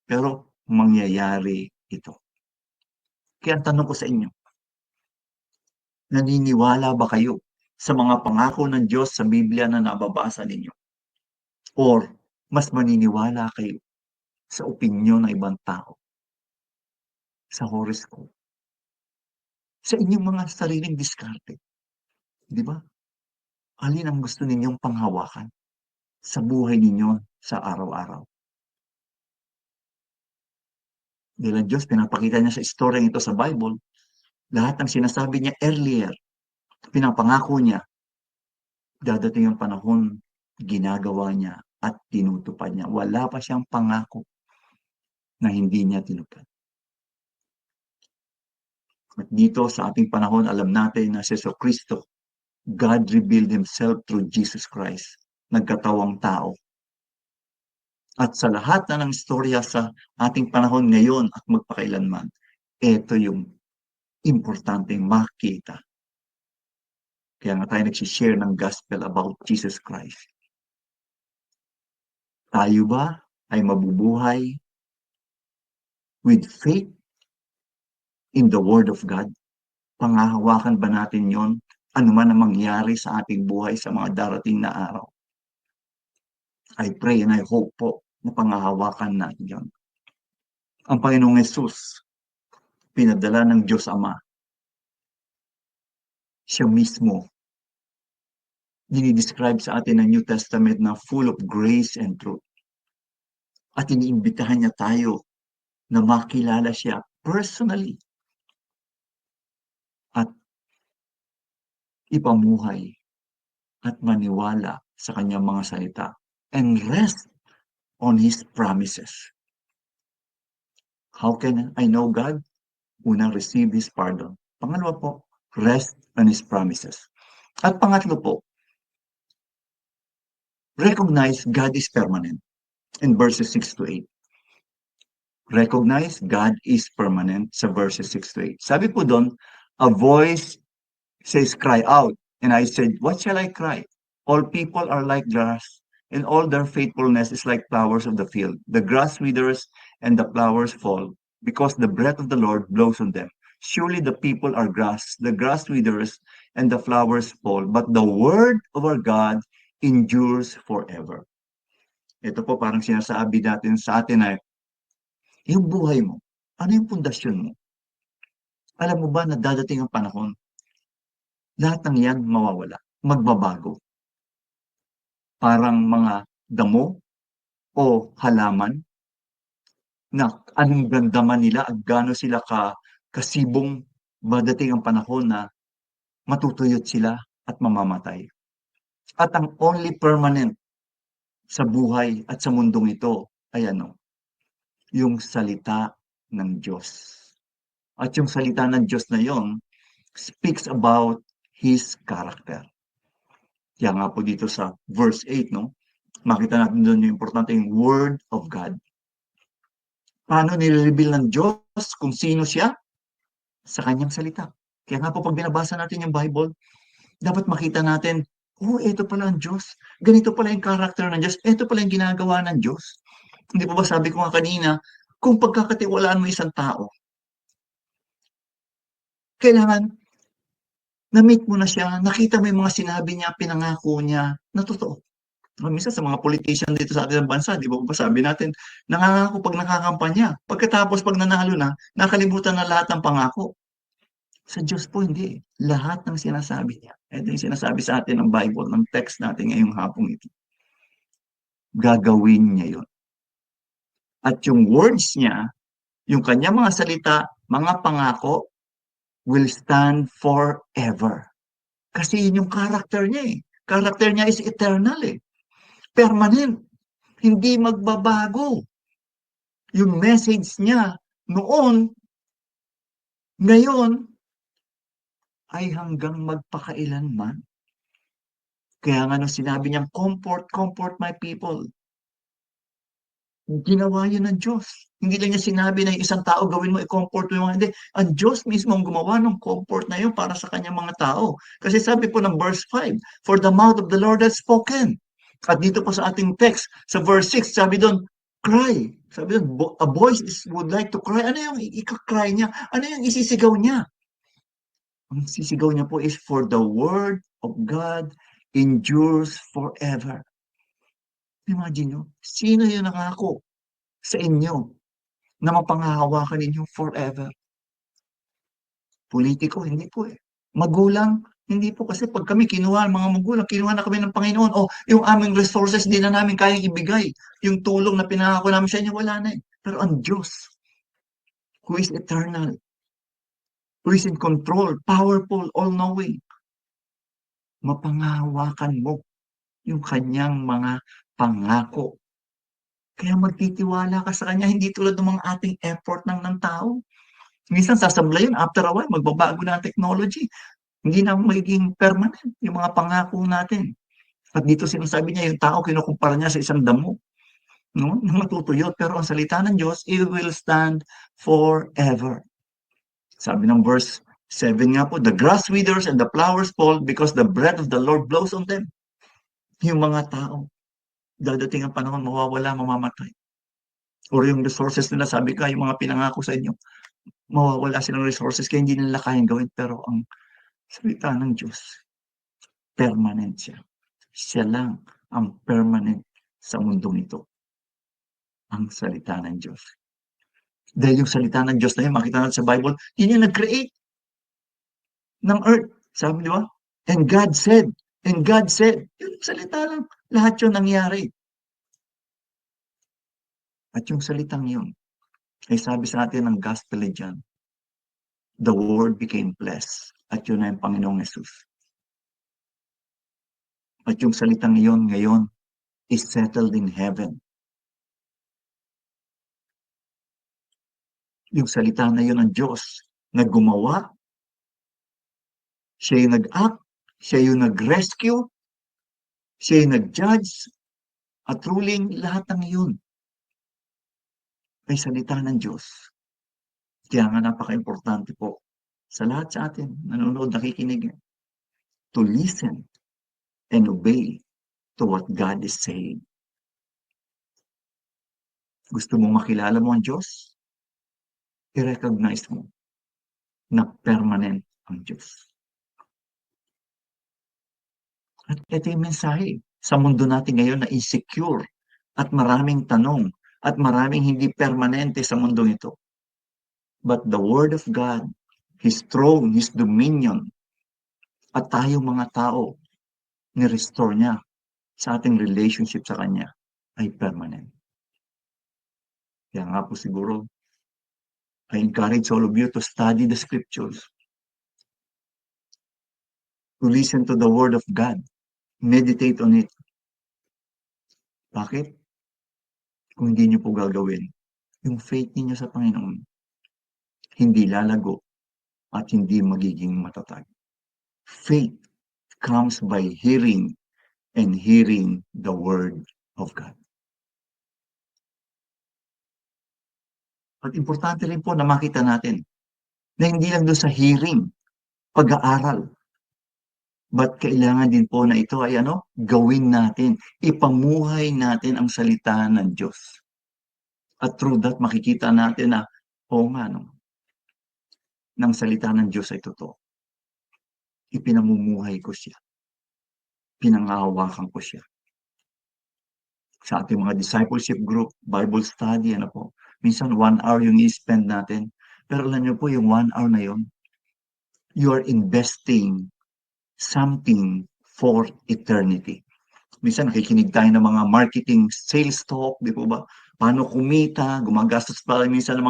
pero mangyayari ito. Kaya ang tanong ko sa inyo, naniniwala ba kayo sa mga pangako ng Diyos sa Biblia na nababasa ninyo? Or mas maniniwala kayo sa opinyon ng ibang tao, sa horoscope, sa inyong mga sariling diskarte? Di ba? Alin ang gusto ninyong panghawakan sa buhay ninyo sa araw-araw? Dahil ang Diyos, pinapakita niya sa istorya ito sa Bible, lahat ng sinasabi niya earlier, pinapangako niya, dadating ang panahon, ginagawa niya at tinutupad niya. Wala pa siyang pangako na hindi niya tinupad. At dito sa ating panahon, alam natin na si Kristo, God revealed Himself through Jesus Christ, nagkatawang tao. At sa lahat na ng istorya sa ating panahon ngayon at magpakailanman, ito yung importanteng makita. Kaya nga tayo nagsishare ng gospel about Jesus Christ. Tayo ba ay mabubuhay with faith in the Word of God? Pangahawakan ba natin yon? Ano man ang mangyari sa ating buhay sa mga darating na araw? I pray and I hope po na pangahawakan natin yon. Ang Panginoong Yesus, pinadala ng Diyos Ama, siya mismo, dinidescribe sa atin ng New Testament na full of grace and truth. At iniimbitahan niya tayo na makilala siya personally at ipamuhay at maniwala sa kanyang mga salita and rest on His promises. How can I know God? Unang, receive His pardon. Pangalawa po, rest on His promises. At pangatlo po, recognize God is permanent in verses 6 to 8. Recognize God is permanent sa verses 6 to 8. Sabi po doon, a voice says, cry out. And I said, what shall I cry? All people are like grass, and all their faithfulness is like flowers of the field. The grass withers and the flowers fall, because the breath of the Lord blows on them. Surely the people are grass, the grass withers and the flowers fall, but the word of our God endures forever. Ito po parang sinasabi natin sa atin ay, yung buhay mo, ano yung pundasyon mo? Alam mo ba na dadating ang panahon, lahat ng yan mawawala, magbabago. Parang mga damo o halaman na anong ganda man nila at gaano sila kasibong, madating ang panahon na matutuyot sila at mamamatay. At ang only permanent sa buhay at sa mundong ito ay ano? Yung salita ng Diyos. At yung salita ng Diyos na yon speaks about His character. Kaya nga po dito sa verse 8, no? Makita natin doon yung importante yung Word of God. Paano nire-reveal ng Diyos kung sino siya? Sa kanyang salita. Kaya nga po pag binabasa natin yung Bible, dapat makita natin, oh, ito pala ang Diyos. Ganito pala yung character ng Diyos. Ito pala yung ginagawa ng Diyos. Hindi po ba sabi ko nga kanina, kung pagkakatiwalaan mo isang tao, kailangan na-meet mo na siya, nakita mo yung mga sinabi niya, pinangako niya, na totoo. Minsan sa mga politician dito sa ating bansa, di ba ba sabi natin, nangangako pag nakakampanya. Pagkatapos pag nanalo na, nakalimutan na lahat ng pangako. Sa Diyos po hindi. Lahat ng sinasabi niya. Ito yung sinasabi sa atin ng Bible, ng text natin ngayong hapong ito. Gagawin niya yun. At yung words niya, yung kanyang mga salita, mga pangako, will stand forever. Kasi yun yung character niya eh. Character niya is eternal eh. Permanent. Hindi magbabago. Yung message niya noon, ngayon, ay hanggang magpakailanman. Kaya nga nung sinabi niyang, comfort, comfort my people. Ginawa yun ng Diyos. Hindi lang niya sinabi na yung isang tao gawin mo, i-comfort mo yung mga hindi. Ang Diyos mismo ang gumawa ng comfort na yun para sa kanyang mga tao. Kasi sabi po ng verse 5, for the mouth of the Lord has spoken. At dito po sa ating text, sa verse 6, sabi doon, cry. Sabi doon, a voice would like to cry. Ano yung ika-cry niya? Ano yung isisigaw niya? Ang sisigaw niya po is, for the word of God endures forever. Imagine nyo, sino yung nangako sa inyo na mapanghahawakan ninyo forever? Politiko, hindi po eh. Magulang, hindi po. Kasi pag kami kinuha, mga magulang, kinuha na kami ng Panginoon, o yung aming resources, di na namin kayang ibigay. Yung tulong na pinangako namin sa inyo, wala na eh. Pero ang Diyos, who is eternal, who is in control, powerful, all-knowing, mapanghahawakan mo yung kanyang mga pangako. Kaya magtitiwala ka sa kanya, hindi tulad ng mga ating effort ng tao. Minsan sasablay yun, after a while, magbabago na ang technology. Hindi na magiging permanent yung mga pangako natin. At dito sinasabi niya, yung tao kinukumpara niya sa isang damo, no? Na matutuyot. Pero ang salita ng Diyos, it will stand forever. Sabi ng verse 7 nga po, the grass withers and the flowers fall because the breath of the Lord blows on them. Yung mga tao, dadating ang panahon, mawawala, mamamatay. Or yung resources nila, sabi ka, yung mga pinangako sa inyo, mawawala silang resources kaya hindi nila kayang gawin. Pero ang salita ng Diyos, permanent siya. Siya lang ang permanent sa mundong ito. Ang salita ng Diyos. Dahil yung salita ng Diyos na yun, makita natin sa Bible, yun yung nag-create ng earth. Sabi di ba? And God said, and God said, yung salita lang, lahat yun nangyari. At yung salitang yun, ay sabi sa atin ng gospel dyan, the word became flesh. At yun na yung Panginoong Yesus. At yung salitang iyon ngayon is settled in heaven. Yung salita na yun ng Diyos na gumawa, siya yung nag-act, siya yung nag-rescue, siya yung nag-judge, at ruling, lahat ng iyon ay salita ng Diyos. Kaya nga napaka-importante po sa lahat sa atin, nanonood, nakikinig, to listen and obey to what God is saying. Gusto mo makilala mo ang Diyos? I-recognize mo na permanent ang Diyos. At ito yung mensahe sa mundo natin ngayon na insecure at maraming tanong at maraming hindi permanente sa mundong ito. But the Word of God, His throne, His dominion, at tayong mga tao, ni-restore niya sa ating relationship sa Kanya ay permanent. Kaya nga po siguro, I encourage all of you to study the scriptures, to listen to the Word of God, meditate on it. Bakit? Kung hindi niyo po gagawin, yung faith niyo sa Panginoon, hindi lalago at hindi magiging matatag. Faith comes by hearing and hearing the Word of God. At importante rin po na makita natin na hindi lang doon sa hearing, pag-aaral, but kailangan din po na ito ay gawin natin, ipamuhay natin ang salita ng Diyos. At through that, makikita natin na, ng salita ng Diyos ay totoo. Ipinamumuhay ko siya. Pinangahawakan ko siya. sa ating mga discipleship group, Bible study, ano po. Minsan 1 hour yung i-spend natin. Pero alam niyo po, yung 1 hour na yun, you are investing something for eternity. Minsan nakikinig tayo ng mga marketing sales talk, di po ba? Paano kumita, gumagastos pa rin minsan ng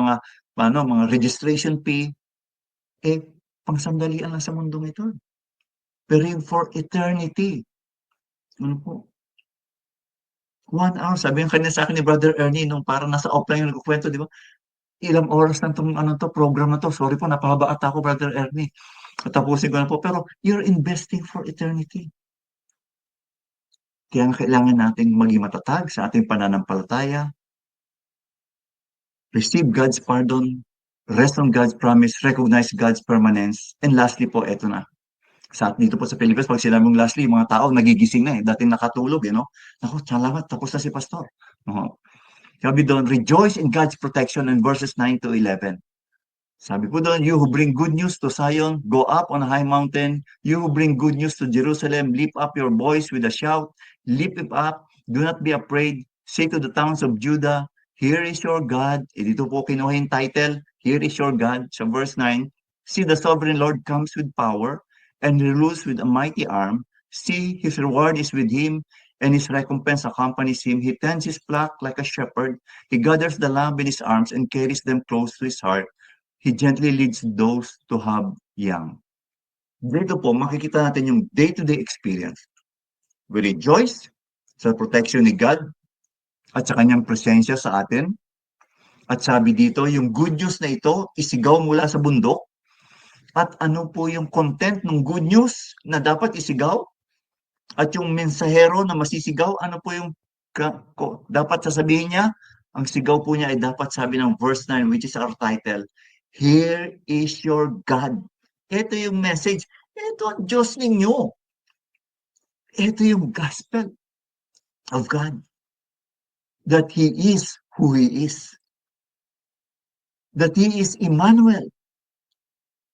mga registration fee. Eh, pangsandalian lang sa mundong ito. Pero yung for eternity, ano po, 1 hour, sabi yung kanina sa akin ni Brother Ernie, nung parang nasa offline yung nagkukwento, di ba? Ilang oras na itong program na to. Sorry po, napahaba ata ako, Brother Ernie. Tapusin ko na po. Pero you're investing for eternity. Kaya kailangan nating maging matatag sa ating pananampalataya, receive God's pardon, rest on God's promise, recognize God's permanence, and lastly po, eto na. Dito po sa Pilipinas, pag sinabing lastly, yung mga tao nagigising na eh. Dating nakatulog, Naku, salamat, tapos na si Pastor. Sabi doon, rejoice in God's protection in verses 9 to 11. Sabi po doon, you who bring good news to Zion, go up on a high mountain. You who bring good news to Jerusalem, lift up your voice with a shout. Lift it up, do not be afraid. Say to the towns of Judah, here is your God. Dito po kinuha yung title, here is your God. Sa verse 9, see the sovereign Lord comes with power and he rules with a mighty arm. See, his reward is with him and his recompense accompanies him. He tends his flock like a shepherd. He gathers the lamb in his arms and carries them close to his heart. He gently leads those to have young. Dito po, makikita natin yung day-to-day experience. We rejoice sa protection ni God at sa kanyang presensya sa atin. At sabi dito, yung good news na ito, isigaw mula sa bundok. At ano po yung content ng good news na dapat isigaw? At yung mensahero na masisigaw, ano po yung dapat sasabihin niya? Ang sigaw po niya ay dapat sabi ng verse 9, which is our title, here is your God. Ito yung message. Ito ang Diyos ninyo. Ito yung gospel of God. That He is who He is. That He is Emmanuel.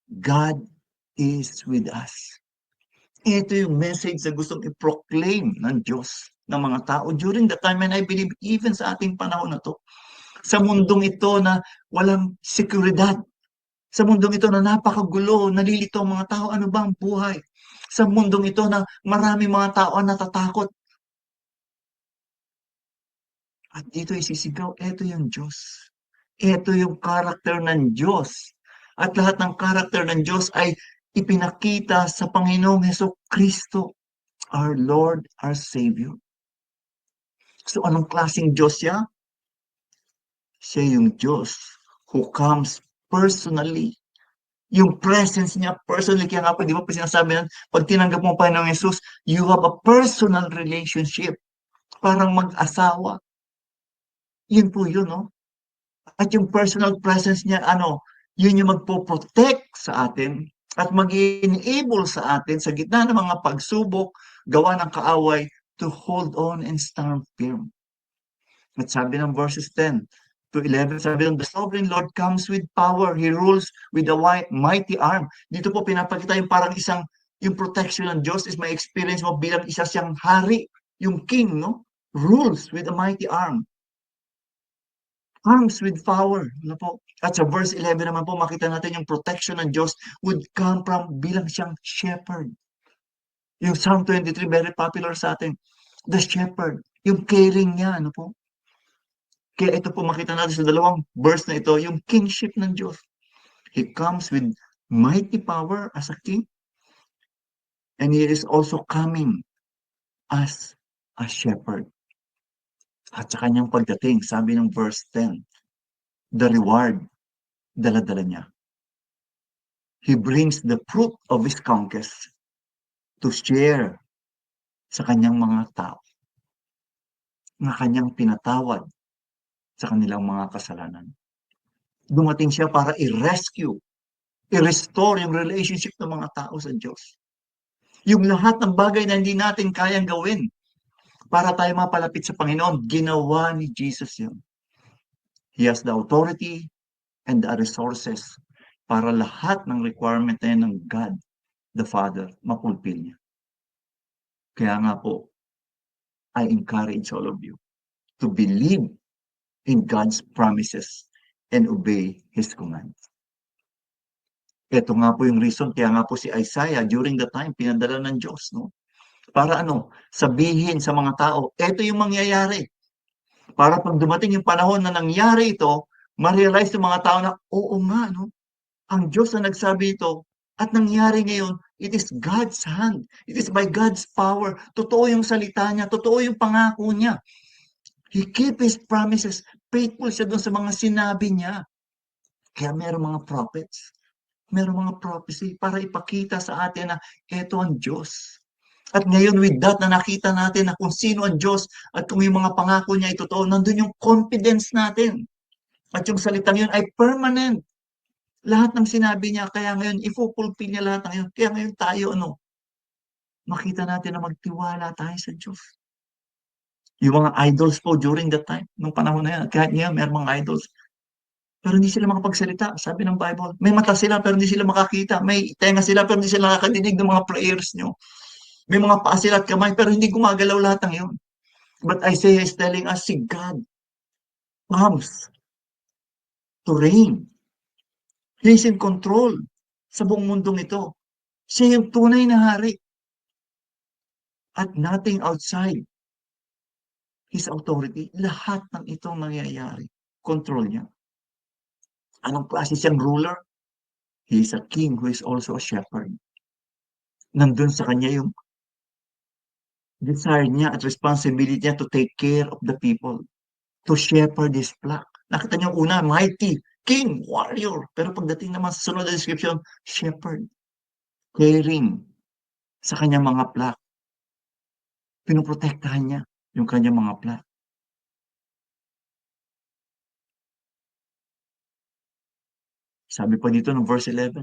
God is with us. Ito yung message na gustong i-proclaim ng Diyos ng mga tao during the time, and I believe even sa ating panahon na to. Sa mundong ito na walang seguridad, sa mundong ito na napakagulo, nalilito ang mga tao, ano ba ang buhay? Sa mundong ito na marami mga tao ang natatakot. At dito isisigaw, ito yung Diyos. Ito yung karakter ng Diyos. At lahat ng karakter ng Diyos ay ipinakita sa Panginoong Hesukristo, our Lord, our Savior. So anong klaseng Diyos siya? Siya yung Diyos who comes personally. Yung presence niya, personally, kaya nga po, di ba pa sinasabi na, pag tinanggap mo pa ng Jesus, you have a personal relationship. Parang mag-asawa. Yun po yun, no? At yung personal presence niya, yun yung magpo-protect sa atin at mag-enable sa atin sa gitna ng mga pagsubok, gawa ng kaaway, to hold on and stand firm. At sabi ng verses 10 to 11, sabi ng, the sovereign Lord comes with power. He rules with a mighty arm. Dito po pinapakita yung parang yung protection ng Diyos is may experience mo bilang isa siyang hari, yung king, no? Rules with a mighty arm. Arms with power. Ano po? At sa verse 11 naman po, makita natin yung protection ng Diyos would come from bilang siyang shepherd. Yung Psalm 23, very popular sa atin. The shepherd. Yung caring niya, ano po? Kaya ito po makita natin sa dalawang verse na ito, yung kingship ng Diyos. He comes with mighty power as a king. And He is also coming as a shepherd. At sa kanyang pagdating, sabi ng verse 10, the reward, dala-dala niya. He brings the fruit of His conquest to share sa kanyang mga tao na kanyang pinatawad sa kanilang mga kasalanan. Dumating siya para i-rescue, i-restore yung relationship ng mga tao sa Diyos. Yung lahat ng bagay na hindi natin kayang gawin para tayo mapalapit sa Panginoon, ginawa ni Jesus yun. He has the authority and the resources para lahat ng requirement na yun ng God, the Father, mapulpil niya. Kaya nga po, I encourage all of you, to believe in God's promises and obey His commands. Ito nga po yung reason, kaya nga po si Isaiah during the time, pinadala ng Diyos, no? Para sabihin sa mga tao, ito yung mangyayari. Para pag dumating yung panahon na nangyari ito, ma-realize ng mga tao na, oo nga, no? Ang Diyos na nagsabi ito, at nangyari ngayon, it is God's hand. It is by God's power. Totoo yung salita niya. Totoo yung pangako niya. He keep His promises. Faithful siya doon sa mga sinabi niya. Kaya meron mga prophets. Meron mga prophecy para ipakita sa atin na ito ang Diyos. At ngayon with that na nakita natin na kung sino ang Diyos at kung yung mga pangako niya ay totoo, nandun yung confidence natin. At yung salitang yun ay permanent. Lahat ng sinabi niya, kaya ngayon, ifupulfill niya lahat ng yun. Kaya ngayon tayo, makita natin na magtiwala tayo sa Diyos. Yung mga idols po during that time, nung panahon na yan, kahit ngayon, may mga idols, pero hindi sila makapagsalita. Sabi ng Bible, may mata sila pero hindi sila makakita. May tenga sila pero hindi sila nakakadinig ng mga prayers nyo. May mga paa sila at kamay pero hindi gumagalaw lahat ng yun. But Isaiah is telling us, si God comes to reign. He is in control sa buong mundong ito. Siya yung tunay na hari. At nothing outside His authority. Lahat ng itong nangyayari. Control niya. Anong klase siyang ruler? He is a king who is also a shepherd. Nandun sa kanya yung desire niya at responsibility niya to take care of the people. To shepherd His flock. Nakita niyo una, mighty, king, warrior. Pero pagdating naman sa sunod na description, shepherd. Caring sa kanyang mga flock. Pinoprotektahan niya yung kanyang mga flock. Sabi pa dito ng verse 11,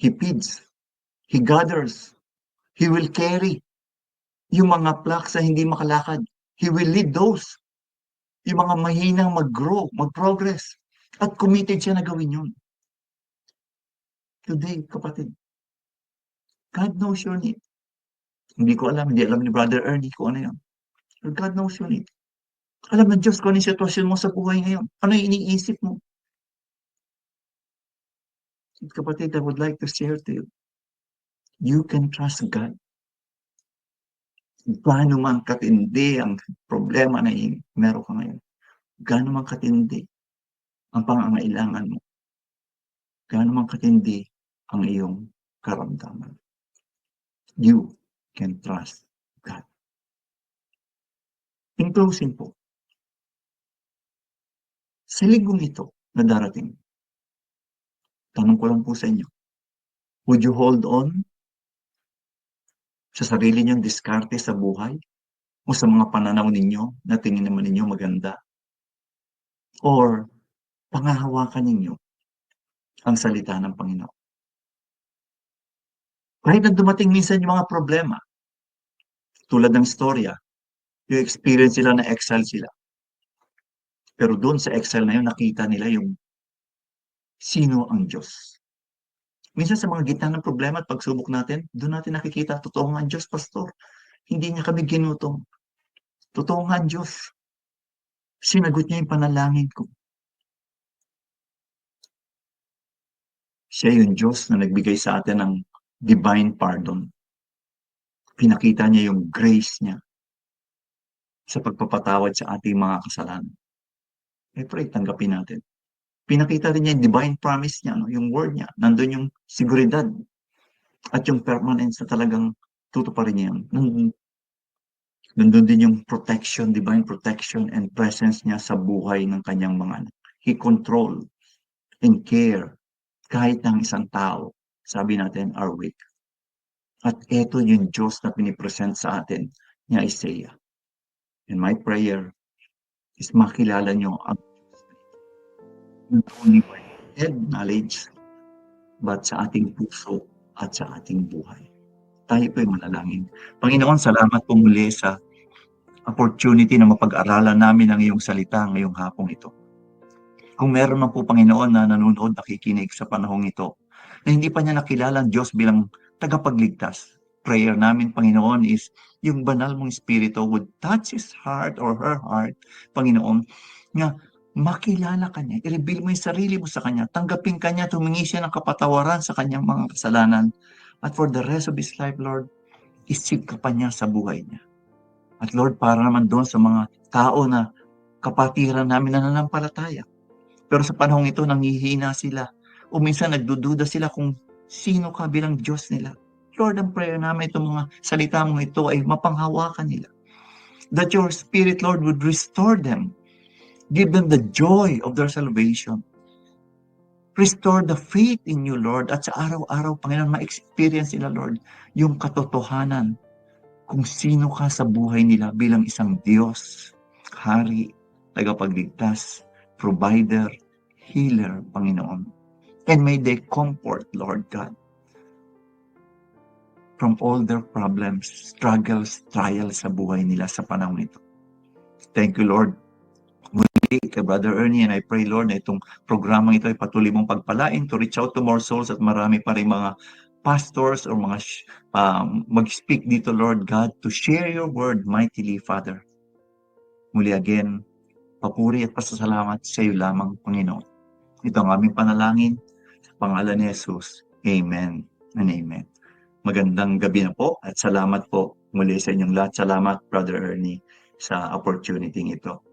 He feeds, He gathers, He will carry yung mga flock sa hindi makalakad. He will lead those. Yung mga mahinang mag-grow, mag-progress. At committed siya na gawin yun. Today, kapatid, God knows your need. Hindi ko alam, hindi alam ni Brother Ernie kung ano yun. But God knows your need. Alam ng Diyos kung ano yung sitwasyon mo sa buhay ngayon. Ano yung iniisip mo? Kapatid, I would like to share to you. You can trust God. Gaano man katindi ang problema na meron ka ngayon. Gaano man katindi ang pangangailangan mo. Gaano man katindi ang iyong karamdaman. You can trust God. In closing po, sa linggong ito na darating, tanong ko lang po sa inyo, would you hold on sa sarili niyong diskarte sa buhay o sa mga pananaw ninyo na tingin naman ninyo maganda? Or pangahawakan ninyo ang salita ng Panginoon? Kahit na dumating minsan yung mga problema, tulad ng storya, yung experience sila na exile sila. Pero doon sa exile na yun, nakita nila yung sino ang Diyos. Minsan sa mga gitna ng problema at pagsubok natin, doon natin nakikita, totoo nga ang Diyos, Pastor. Hindi niya kami ginutong. Totoo nga ang Diyos. Sinagot niya yung panalangin ko. Siya yung Diyos na nagbigay sa atin ng divine pardon. Pinakita niya yung grace niya sa pagpapatawad sa ating mga kasalanan. Pray, tanggapin natin. Pinakita rin niya yung divine promise niya, yung word niya. Nandun yung seguridad at yung permanence na talagang tutuparin niya yan. Nandun din yung protection, divine protection and presence niya sa buhay ng kanyang mga anak. He control and care kahit ng isang tao, sabi natin, are weak. At ito yung Diyos na pinipresent sa atin ni Isaiah. And my prayer is makilala nyo ang not only by head knowledge, but sa ating puso at sa ating buhay. Tayo po'y manalangin. Panginoon, salamat po muli sa opportunity na mapag-aralan namin ang iyong salita ngayong hapong ito. Kung meron man po, Panginoon, na nanonood, nakikinig sa panahong ito, na hindi pa niya nakilala ang Diyos bilang tagapagligtas, prayer namin, Panginoon, is yung banal mong Espiritu would touch his heart or her heart, Panginoon, nga makilala ka niya, i-reveal mo yung sarili mo sa kanya, tanggapin ka niya, tumingi siya ng kapatawaran sa kanyang mga kasalanan. At for the rest of his life, Lord, isip ka pa niya sa buhay niya. At Lord, para naman doon sa mga tao na kapatiran namin na nanampalataya. Pero sa panahong ito, nanghihina sila. O minsan nagdududa sila kung sino ka bilang Diyos nila. Lord, ang prayer namin itong mga salita mong ito ay mapanghawakan nila. That your Spirit, Lord, would restore them. Give them the joy of their salvation. Restore the faith in you, Lord. At sa araw-araw, Panginoon, ma-experience nila, Lord, yung katotohanan kung sino ka sa buhay nila bilang isang Diyos, Hari, tagapagligtas, provider, healer, Panginoon. And may they comfort, Lord God, from all their problems, struggles, trials sa buhay nila sa panahon nito. Thank you, Lord. Muli kay Brother Ernie, and I pray, Lord, na itong programang ito ay patuloy mong pagpalain to reach out to more souls at marami pa rin mga pastors or mga mag-speak dito, Lord God, to share your word mightily, Father. Muli again, papuri at pasasalamat sa iyo lamang, Panginoon. Ito ang aming panalangin sa pangalan ni Jesus. Amen and amen. Magandang gabi na po at salamat po muli sa inyong lahat. Salamat, Brother Ernie, sa opportunity ito.